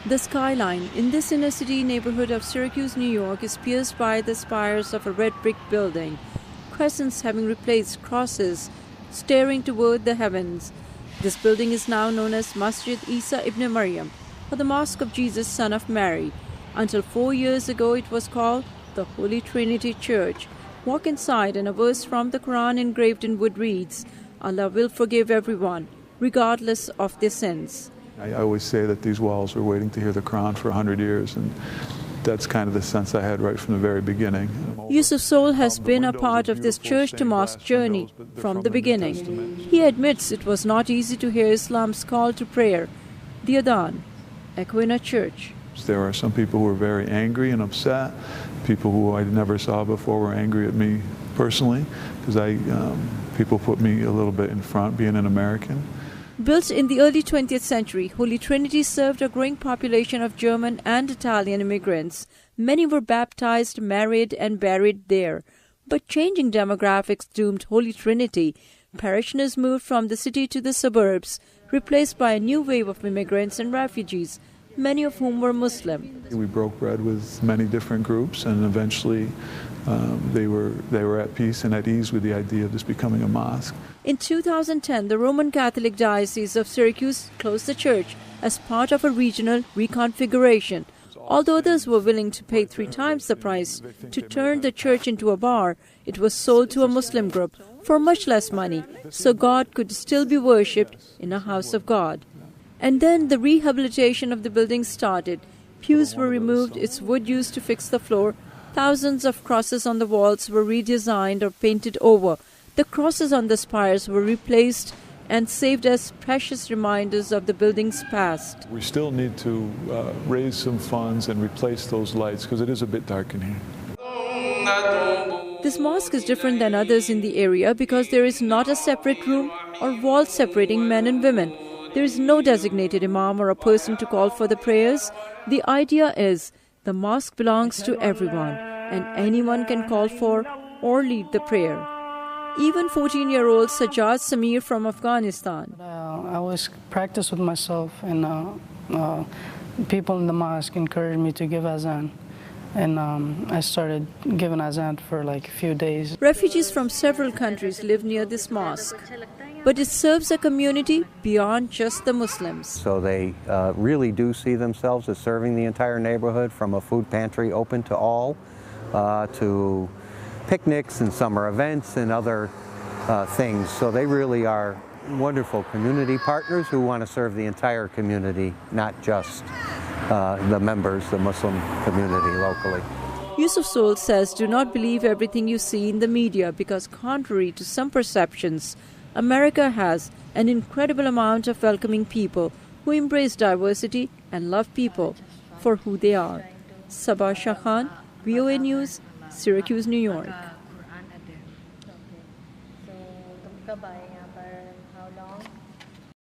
The skyline in this inner-city neighborhood of Syracuse, New York, is pierced by the spires of a red brick building, crescents having replaced crosses, staring toward the heavens. This building is now known as Masjid Isa ibn Maryam, or the Mosque of Jesus, Son of Mary. Until 4 years ago, it was called the Holy Trinity Church. Walk inside, and a verse from the Quran engraved in wood reads, "Allah will forgive everyone, regardless of their sins." I always say that these walls were waiting to hear the Quran for 100 years, and that's kind of the sense I had right from the very beginning. Yusuf Soul has been a part of this church-to-mosque journey from the beginning. He admits it was not easy to hear Islam's call to prayer, the Adhan, echo in a church. There are some people who were very angry and upset. People who I never saw before were angry at me personally, because people put me a little bit in front, being an American. Built in the early 20th century, Holy Trinity served a growing population of German and Italian immigrants. Many were baptized, married, and buried there. But changing demographics doomed Holy Trinity. Parishioners moved from the city to the suburbs, replaced by a new wave of immigrants and refugees, many of whom were Muslim. We broke bread with many different groups, and eventually they were at peace and at ease with the idea of this becoming a mosque. In 2010, the Roman Catholic Diocese of Syracuse closed the church as part of a regional reconfiguration. Although others were willing to pay 3 times the price to turn the church into a bar, it was sold to a Muslim group for much less money, so God could still be worshipped in a house of God. And then the rehabilitation of the building started. Pews were removed, its wood used to fix the floor. Thousands of crosses on the walls were redesigned or painted over. The crosses on the spires were replaced and saved as precious reminders of the building's past. We still need to raise some funds and replace those lights, because it is a bit dark in here. This mosque is different than others in the area because there is not a separate room or wall separating men and women. There is no designated imam or a person to call for the prayers. The idea is the mosque belongs to everyone, and anyone can call for or lead the prayer. Even 14-year-old Sajjad Samir from Afghanistan. I always practice with myself, and people in the mosque encouraged me to give azan. And I started giving azan for like a few days. Refugees from several countries live near this mosque, but it serves a community beyond just the Muslims. So they really do see themselves as serving the entire neighborhood, from a food pantry open to all, to picnics and summer events and other things. So they really are wonderful community partners who want to serve the entire community, not just the members, the Muslim community locally. Yusuf Soul says, do not believe everything you see in the media, because contrary to some perceptions, America has an incredible amount of welcoming people who embrace diversity and love people for who they are. Sabah Shah Khan, VOA News, Syracuse, New York.